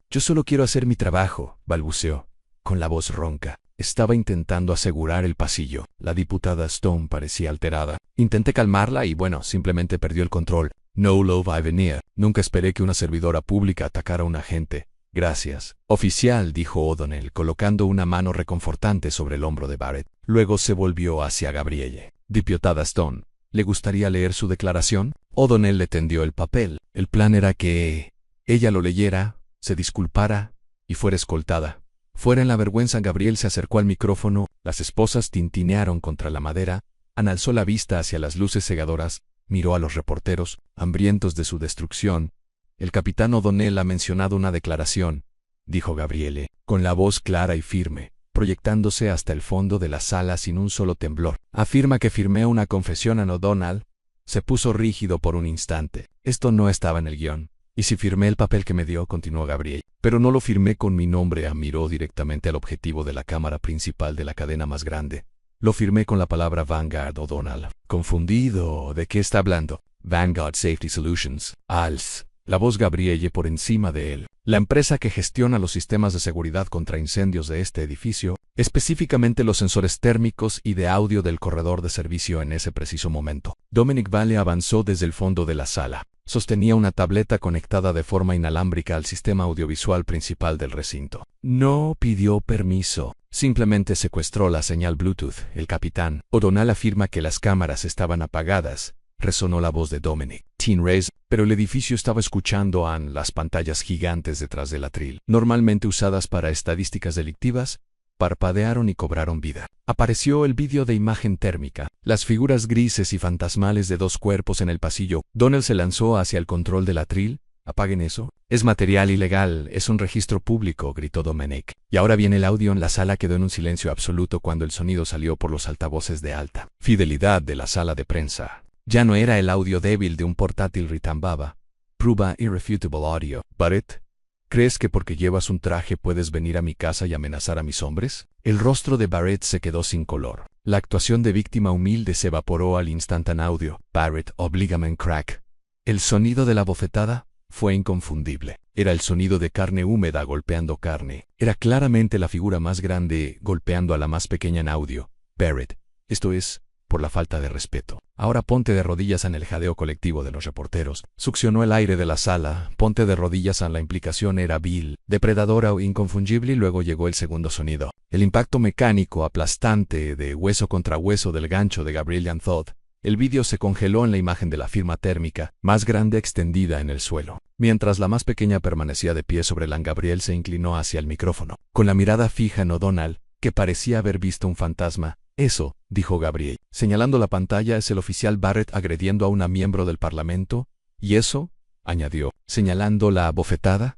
Speaker 1: quiero hacer mi trabajo», balbuceó, con la voz ronca. Estaba intentando asegurar el pasillo. La diputada Stone parecía alterada. Intenté calmarla y simplemente perdió el control. «No lo va a venir. Nunca esperé que una servidora pública atacara a un agente. Gracias». «Oficial», dijo O'Donnell, colocando una mano reconfortante sobre el hombro de Barrett. Luego se volvió hacia Gabrielle. «Diputada Stone, ¿le gustaría leer su declaración?» O'Donnell le tendió el papel. El plan era que ella lo leyera, se disculpara y fuera escoltada. Fuera en la vergüenza, Gabriel se acercó al micrófono. Las esposas tintinearon contra la madera. Ana alzó la vista hacia las luces cegadoras, miró a los reporteros, hambrientos de su destrucción. «El capitán O'Donnell ha mencionado una declaración», dijo Gabriele, con la voz clara y firme, proyectándose hasta el fondo de la sala sin un solo temblor. «Afirma que firmé una confesión a O'Donnell». Se puso rígido por un instante. «Esto no estaba en el guión». «¿Y si firmé el papel que me dio?», continuó Gabriel. «Pero no lo firmé con mi nombre». Miró directamente al objetivo de la cámara principal de la cadena más grande. «Lo firmé con la palabra Vanguard». O'Donnell, confundido. «¿De qué está hablando?» «Vanguard Safety Solutions». «ALS». La voz Gabrielle por encima de él. «La empresa que gestiona los sistemas de seguridad contra incendios de este edificio, específicamente los sensores térmicos y de audio del corredor de servicio en ese preciso momento». Dominic Ball avanzó desde el fondo de la sala. Sostenía una tableta conectada de forma inalámbrica al sistema audiovisual principal del recinto. «No pidió permiso. Simplemente secuestró la señal Bluetooth, el capitán». «O'Donnell afirma que las cámaras estaban apagadas», resonó la voz de Dominic. «Teen Rays, pero el edificio estaba escuchando a las pantallas gigantes detrás del atril, normalmente usadas para estadísticas delictivas, parpadearon y cobraron vida. Apareció el vídeo de imagen térmica, las figuras grises y fantasmales de dos cuerpos en el pasillo». O'Donnell se lanzó hacia el control del atril. «Apaguen eso. Es material ilegal, es un registro público», gritó Dominic. «Y ahora viene el audio». En la sala quedó en un silencio absoluto cuando el sonido salió por los altavoces de alta fidelidad de la sala de prensa. Ya no era el audio débil de un portátil, ritambaba. «Prueba irrefutable audio». «Barrett, ¿crees que porque llevas un traje puedes venir a mi casa y amenazar a mis hombres?» El rostro de Barrett se quedó sin color. La actuación de víctima humilde se evaporó al instante en audio. «Barrett, oblígame, crack». El sonido de la bofetada fue inconfundible. Era el sonido de carne húmeda golpeando carne. Era claramente la figura más grande golpeando a la más pequeña en audio. «Barrett, esto es por la falta de respeto. Ahora ponte de rodillas». En el jadeo colectivo de los reporteros succionó el aire de la sala. «Ponte de rodillas». La implicación era vil, depredadora o inconfundible, y luego llegó el segundo sonido. El impacto mecánico aplastante de hueso contra hueso del gancho de Gabriel Anthod. El vídeo se congeló en la imagen de la firma térmica, más grande extendida en el suelo. Mientras la más pequeña permanecía de pie sobre el Gabriel se inclinó hacia el micrófono, con la mirada fija en O'Donnell, que parecía haber visto un fantasma. «Eso», dijo Gabriel, señalando la pantalla, «es el oficial Barrett agrediendo a una miembro del Parlamento». «Y eso», añadió, señalando la bofetada,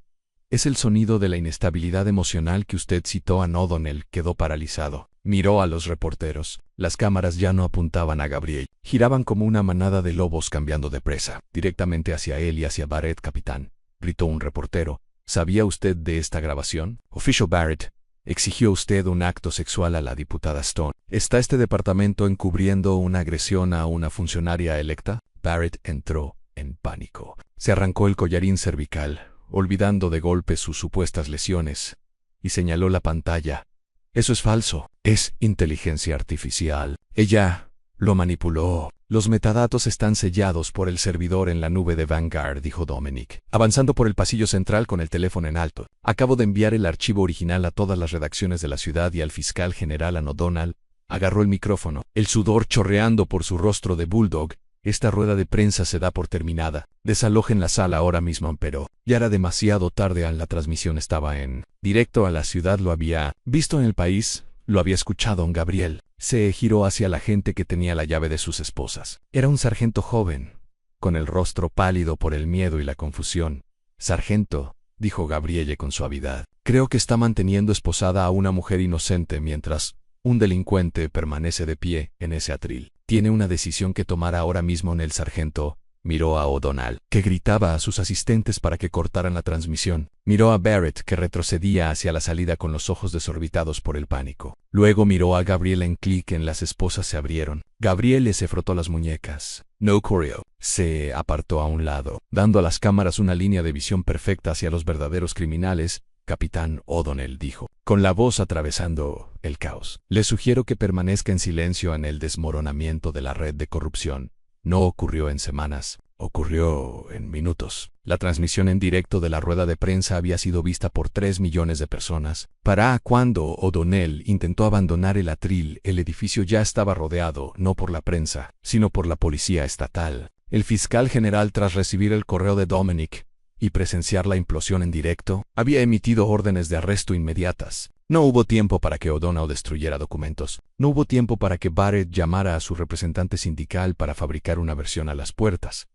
Speaker 1: «es el sonido de la inestabilidad emocional que usted citó». O'Donnell quedó paralizado. Miró a los reporteros. Las cámaras ya no apuntaban a Gabriel. Giraban como una manada de lobos cambiando de presa. «Directamente hacia él y hacia Barrett, capitán», gritó un reportero. «¿Sabía usted de esta grabación?» «Official Barrett, ¿Exigió usted un acto sexual a la diputada Stone? ¿Está este departamento encubriendo una agresión a una funcionaria electa? Barrett entró en pánico. Se arrancó el collarín cervical, olvidando de golpe sus supuestas lesiones, y señaló la pantalla. Eso es falso. Es inteligencia artificial. Ella lo manipuló. Los metadatos están sellados por el servidor en la nube de Vanguard, dijo Dominic, avanzando por el pasillo central con el teléfono en alto. Acabo de enviar el archivo original a todas las redacciones de la ciudad y al fiscal general Ann O'Donnell. Agarró el micrófono, el sudor chorreando por su rostro de bulldog. Esta rueda de prensa se da por terminada. Desalojen la sala ahora mismo, pero ya era demasiado tarde. La transmisión estaba en directo a la ciudad. Lo había visto en el país, lo había escuchado en Gabriel. Se giró hacia la gente que tenía la llave de sus esposas. Era un sargento joven, con el rostro pálido por el miedo y la confusión. Sargento, dijo Gabrielle con suavidad, creo que está manteniendo esposada a una mujer inocente mientras un delincuente permanece de pie en ese atril. Tiene una decisión que tomar ahora mismo. En el sargento miró a O'Donnell, que gritaba a sus asistentes para que cortaran la transmisión. Miró a Barrett, que retrocedía hacia la salida con los ojos desorbitados por el pánico. Luego miró a Gabrielle. En clic en las esposas se abrieron. Gabrielle se frotó las muñecas. No corrió. Se apartó a un lado, dando a las cámaras una línea de visión perfecta hacia los verdaderos criminales. Capitán O'Donnell dijo, con la voz atravesando el caos. Le sugiero que permanezca en silencio en el desmoronamiento de la red de corrupción. No ocurrió en semanas, ocurrió en minutos. La transmisión en directo de la rueda de prensa había sido vista por 3 millones de personas. Para cuando O'Donnell intentó abandonar el atril, el edificio ya estaba rodeado, no por la prensa, sino por la policía estatal. El fiscal general, tras recibir el correo de Dominic y presenciar la implosión en directo, había emitido órdenes de arresto inmediatas. No hubo tiempo para que O'Donnell destruyera documentos. No hubo tiempo para que Barrett llamara a su representante sindical para fabricar una versión a las puertas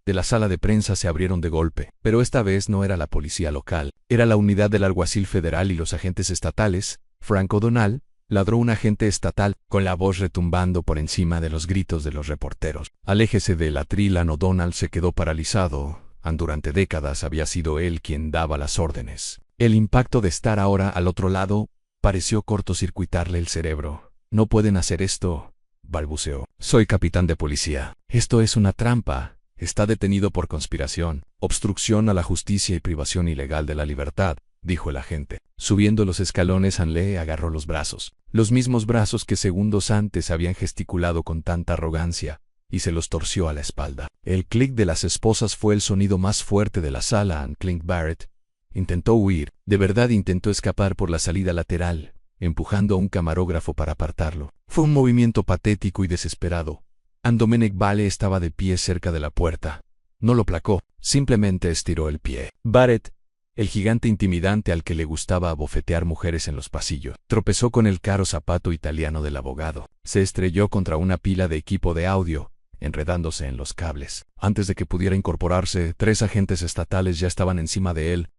Speaker 1: de la sala de prensa. Se abrieron de golpe, pero esta vez no era la policía local. Era la unidad del alguacil federal y los agentes estatales. Frank O'Donnell, ladró un agente estatal, con la voz retumbando por encima de los gritos de los reporteros. Aléjese del atril. O'Donnell se quedó paralizado. Durante décadas había sido él quien daba las órdenes. El impacto de estar ahora al otro lado pareció cortocircuitarle el cerebro. No pueden hacer esto, balbuceó. Soy capitán de policía. Esto es una trampa. Está detenido por conspiración, obstrucción a la justicia y privación ilegal de la libertad, dijo el agente. Subiendo los escalones, Anle agarró los brazos, los mismos brazos que segundos antes habían gesticulado con tanta arrogancia, y se los torció a la espalda. El clic de las esposas fue el sonido más fuerte de la sala. Clint Barrett intentó huir. De verdad intentó escapar por la salida lateral, empujando a un camarógrafo para apartarlo. Fue un movimiento patético y desesperado. Dominic Vale estaba de pie cerca de la puerta. No lo placó, simplemente estiró el pie. Barrett, el gigante intimidante al que le gustaba abofetear mujeres en los pasillos, tropezó con el caro zapato italiano del abogado. Se estrelló contra una pila de equipo de audio, enredándose en los cables. Antes de que pudiera incorporarse, 3 agentes estatales ya estaban encima de él.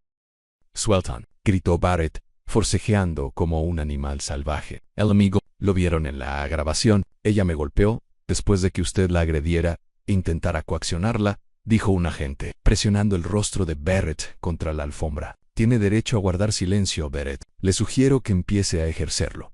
Speaker 1: «Sueltan», gritó Barrett, forcejeando como un animal salvaje. El amigo, lo vieron en la grabación. Ella me golpeó, después de que usted la agrediera, intentara coaccionarla, dijo un agente, presionando el rostro de Barrett contra la alfombra. Tiene derecho a guardar silencio, Barrett. Le sugiero que empiece a ejercerlo.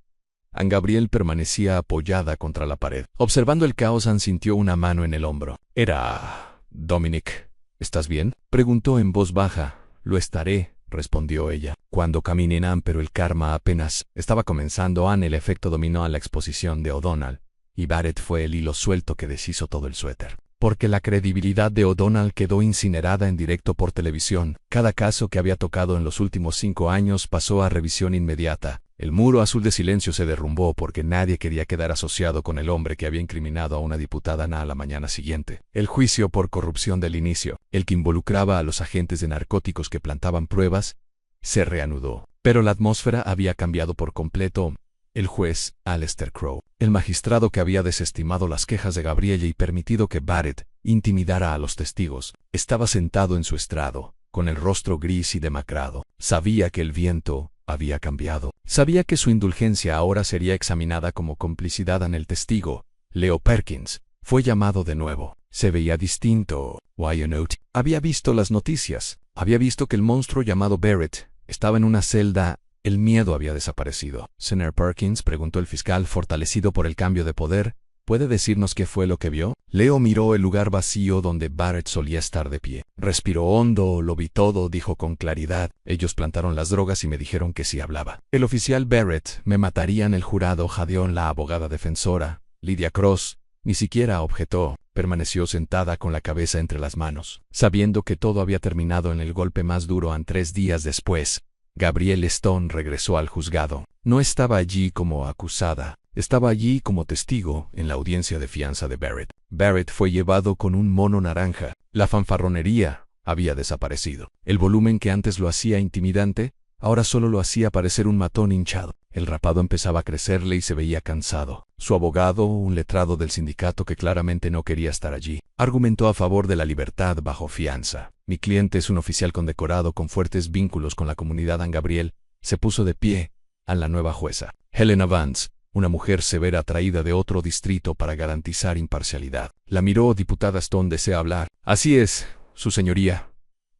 Speaker 1: Ann Gabriel permanecía apoyada contra la pared. Observando el caos, Ann sintió una mano en el hombro. Era Dominic. ¿Estás bien?, preguntó en voz baja. Lo estaré, respondió ella. Cuando caminen, Ann, pero el karma apenas estaba comenzando. Ann, el efecto dominó a la exposición de O'Donnell, y Barrett fue el hilo suelto que deshizo todo el suéter. Porque la credibilidad de O'Donnell quedó incinerada en directo por televisión. Cada caso que había tocado en los últimos 5 años pasó a revisión inmediata. El muro azul de silencio se derrumbó porque nadie quería quedar asociado con el hombre que había incriminado a una diputada a la mañana siguiente. El juicio por corrupción del inicio, el que involucraba a los agentes de narcóticos que plantaban pruebas, se reanudó. Pero la atmósfera había cambiado por completo. El juez, Aleister Crowell, el magistrado que había desestimado las quejas de Gabrielle y permitido que Barrett intimidara a los testigos, estaba sentado en su estrado, con el rostro gris y demacrado. Sabía que el viento había cambiado. Sabía que su indulgencia ahora sería examinada como complicidad en el testigo. Leo Perkins fue llamado de nuevo. Se veía distinto. Wyandotte había visto las noticias. Había visto que el monstruo llamado Barrett estaba en una celda El miedo había desaparecido. «Señor Perkins», preguntó el fiscal, fortalecido por el cambio de poder, ¿puede decirnos qué fue lo que vio? Leo miró el lugar vacío donde Barrett solía estar de pie. Respiró hondo. «Lo vi todo», dijo con claridad. «Ellos plantaron las drogas y me dijeron que si hablaba. El oficial Barrett me matarían». El jurado jadeó. La abogada defensora, Lydia Cross, ni siquiera objetó. Permaneció sentada con la cabeza entre las manos, sabiendo que todo había terminado en el golpe más duro. 3 días después, Gabrielle Stone regresó al juzgado. No estaba allí como acusada. Estaba allí como testigo en la audiencia de fianza de Barrett. Barrett fue llevado con un mono naranja. La fanfarronería había desaparecido. El volumen que antes lo hacía intimidante, ahora solo lo hacía parecer un matón hinchado. El rapado empezaba a crecerle y se veía cansado. Su abogado, un letrado del sindicato que claramente no quería estar allí, argumentó a favor de la libertad bajo fianza. «Mi cliente es un oficial condecorado con fuertes vínculos con la comunidad». Anne Gabriel se puso de pie a la nueva jueza, Helena Vance, una mujer severa traída de otro distrito para garantizar imparcialidad. La miró. «Diputada Stone desea hablar». «Así es, su señoría»,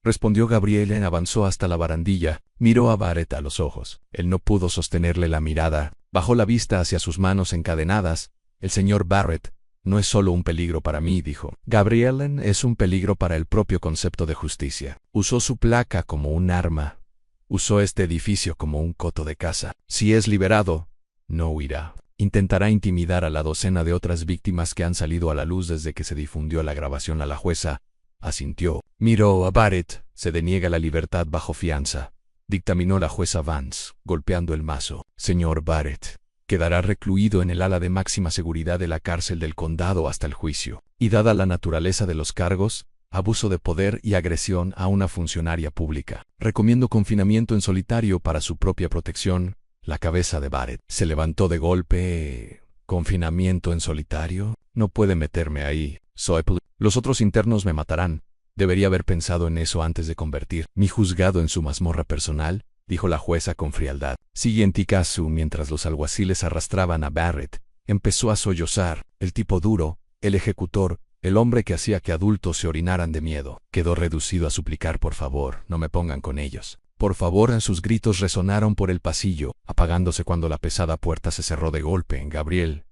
Speaker 1: respondió Gabrielle. Avanzó hasta la barandilla, miró a Barrett a los ojos. Él no pudo sostenerle la mirada, bajó la vista hacia sus manos encadenadas. «El señor Barrett no es solo un peligro para mí», dijo. «Gabrielle es un peligro para el propio concepto de justicia. Usó su placa como un arma. Usó este edificio como un coto de caza. Si es liberado, no huirá. Intentará intimidar a la docena de otras víctimas que han salido a la luz desde que se difundió la grabación». La jueza asintió. Miró a Barrett. «Se deniega la libertad bajo fianza», dictaminó la jueza Vance, golpeando el mazo. «Señor Barrett quedará recluido en el ala de máxima seguridad de la cárcel del condado hasta el juicio. Y dada la naturaleza de los cargos, abuso de poder y agresión a una funcionaria pública, recomiendo confinamiento en solitario para su propia protección». La cabeza de Barrett se levantó de golpe. «¿Confinamiento en solitario? No puede meterme ahí. Los otros internos me matarán. Debería haber pensado en eso antes de convertir mi juzgado en su mazmorra personal», dijo la jueza con frialdad. Siguiente caso. Mientras los alguaciles arrastraban a Barrett, empezó a sollozar. El tipo duro, el ejecutor, el hombre que hacía que adultos se orinaran de miedo, quedó reducido a suplicar: «Por favor, no me pongan con ellos. Por favor». Sus gritos resonaron por el pasillo, apagándose cuando la pesada puerta se cerró de golpe. Gabriel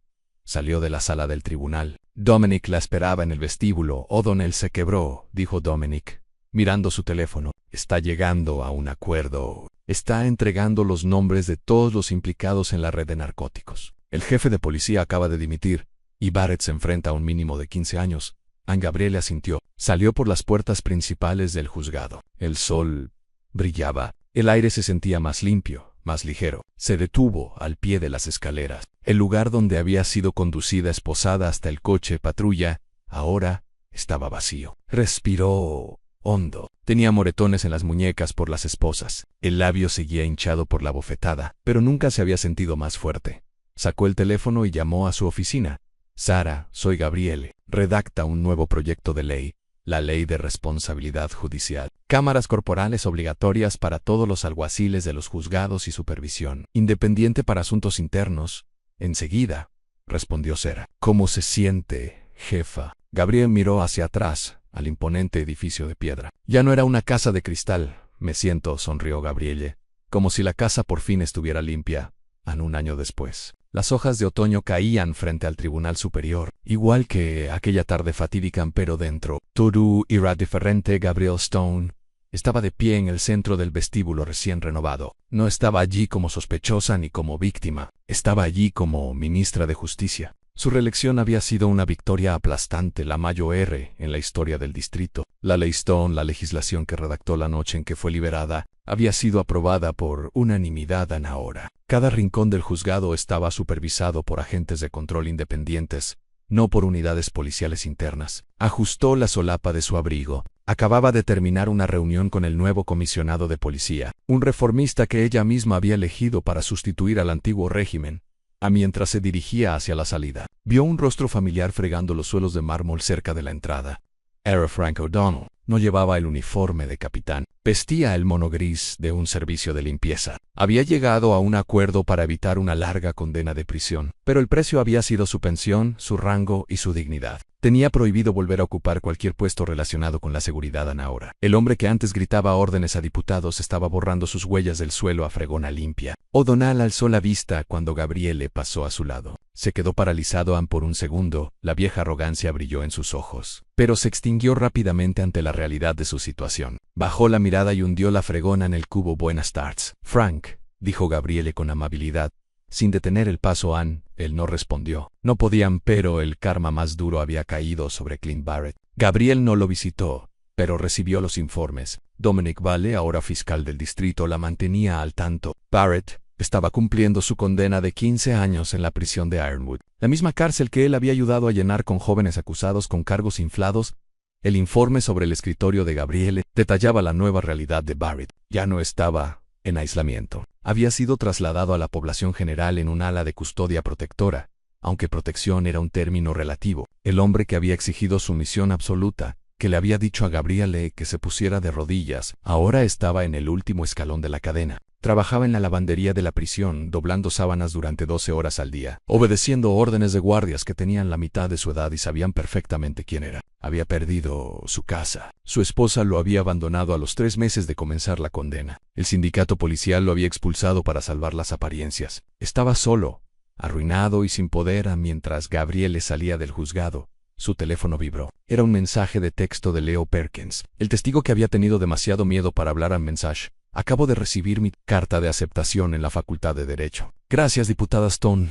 Speaker 1: salió de la sala del tribunal. Dominic la esperaba en el vestíbulo. «O'Donnell se quebró», dijo Dominic, mirando su teléfono. «Está llegando a un acuerdo. Está entregando los nombres de todos los implicados en la red de narcóticos. El jefe de policía acaba de dimitir, y Barrett se enfrenta a un mínimo de 15 años». Anne Gabriel asintió. Salió por las puertas principales del juzgado. El sol brillaba. El aire se sentía más limpio, más ligero. Se detuvo al pie de las escaleras. El lugar donde había sido conducida esposada hasta el coche patrulla, ahora estaba vacío. Respiró hondo. Tenía moretones en las muñecas por las esposas. El labio seguía hinchado por la bofetada, pero nunca se había sentido más fuerte. Sacó el teléfono y llamó a su oficina. «Sara, soy Gabriele. Redacta un nuevo proyecto de ley. La ley de responsabilidad judicial. Cámaras corporales obligatorias para todos los alguaciles de los juzgados y supervisión independiente para asuntos internos». «Enseguida», respondió Sara. «¿Cómo se siente, jefa?» Gabriel miró hacia atrás, al imponente edificio de piedra. «Ya no era una casa de cristal. Me siento», sonrió Gabrielle, «como si la casa por fin estuviera limpia». Un año después, las hojas de otoño caían frente al Tribunal Superior, igual que aquella tarde fatídica, pero dentro. Todo era diferente. Gabrielle Stone estaba de pie en el centro del vestíbulo recién renovado. No estaba allí como sospechosa ni como víctima. Estaba allí como ministra de Justicia. Su reelección había sido una victoria aplastante, la mayor en la historia del distrito. La ley Stone, la legislación que redactó la noche en que fue liberada, había sido aprobada por unanimidad ahora. Cada rincón del juzgado estaba supervisado por agentes de control independientes, no por unidades policiales internas. Ajustó la solapa de su abrigo. Acababa de terminar una reunión con el nuevo comisionado de policía, un reformista que ella misma había elegido para sustituir al antiguo régimen. Mientras se dirigía hacia la salida, vio un rostro familiar fregando los suelos de mármol cerca de la entrada. Era Frank O'Donnell. No llevaba el uniforme de capitán. Vestía el mono gris de un servicio de limpieza. Había llegado a un acuerdo para evitar una larga condena de prisión, pero el precio había sido su pensión, su rango y su dignidad. Tenía prohibido volver a ocupar cualquier puesto relacionado con la seguridad ahora. El hombre que antes gritaba órdenes a diputados estaba borrando sus huellas del suelo a fregona limpia. O'Donnell alzó la vista cuando Gabrielle pasó a su lado. Se quedó paralizado por un segundo, la vieja arrogancia brilló en sus ojos. Pero se extinguió rápidamente ante la realidad de su situación. Bajó la mirada y hundió la fregona en el cubo. Buenas tardes, Frank, dijo Gabrielle con amabilidad. Sin detener el paso él no respondió. No podían, pero el karma más duro había caído sobre Clint Barrett. Gabriel no lo visitó, pero recibió los informes. Dominic Vale, ahora fiscal del distrito, la mantenía al tanto. Barrett estaba cumpliendo su condena de 15 años en la prisión de Ironwood, la misma cárcel que él había ayudado a llenar con jóvenes acusados con cargos inflados. El informe sobre el escritorio de Gabrielle detallaba la nueva realidad de Barrett. Ya no estaba en aislamiento. Había sido trasladado a la población general en un ala de custodia protectora, aunque protección era un término relativo. El hombre que había exigido sumisión absoluta, que le había dicho a Gabrielle que se pusiera de rodillas, ahora estaba en el último escalón de la cadena. Trabajaba en la lavandería de la prisión, doblando sábanas durante 12 horas al día, obedeciendo órdenes de guardias que tenían la mitad de su edad y sabían perfectamente quién era. Había perdido su casa. Su esposa lo había abandonado a los 3 meses de comenzar la condena. El sindicato policial lo había expulsado para salvar las apariencias. Estaba solo, arruinado y sin poder. Mientras Gabrielle salía del juzgado, su teléfono vibró. Era un mensaje de texto de Leo Perkins, el testigo que había tenido demasiado miedo para hablar al mensaje. Acabo de recibir mi carta de aceptación en la Facultad de Derecho. Gracias, diputada Stone.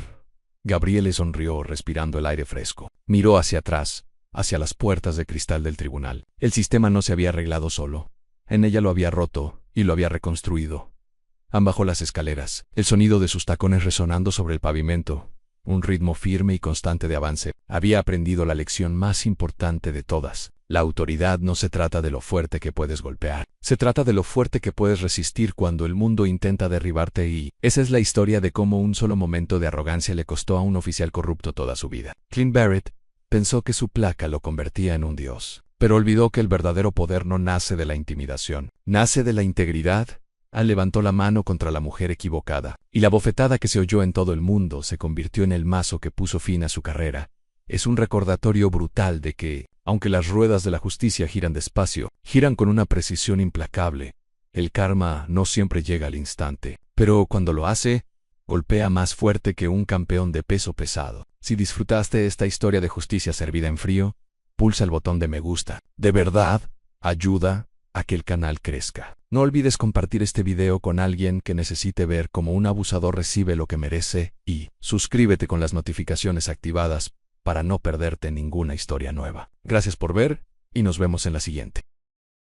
Speaker 1: Gabrielle sonrió, respirando el aire fresco. Miró hacia atrás, hacia las puertas de cristal del tribunal. El sistema no se había arreglado solo. En ella lo había roto y lo había reconstruido. Bajó las escaleras, el sonido de sus tacones resonando sobre el pavimento. Un ritmo firme y constante de avance. Había aprendido la lección más importante de todas. La autoridad no se trata de lo fuerte que puedes golpear. Se trata de lo fuerte que puedes resistir cuando el mundo intenta derribarte y esa es la historia de cómo un solo momento de arrogancia le costó a un oficial corrupto toda su vida. Clint Barrett pensó que su placa lo convertía en un dios, pero olvidó que el verdadero poder no nace de la intimidación, nace de la integridad. Levantó la mano contra la mujer equivocada, y la bofetada que se oyó en todo el mundo se convirtió en el mazo que puso fin a su carrera. Es un recordatorio brutal de que, aunque las ruedas de la justicia giran despacio, giran con una precisión implacable. El karma no siempre llega al instante, pero cuando lo hace, golpea más fuerte que un campeón de peso pesado. Si disfrutaste esta historia de justicia servida en frío, pulsa el botón de me gusta. De verdad, ayuda a que el canal crezca. No olvides compartir este video con alguien que necesite ver cómo un abusador recibe lo que merece y suscríbete con las notificaciones activadas para no perderte ninguna historia nueva. Gracias por ver y nos vemos en la siguiente.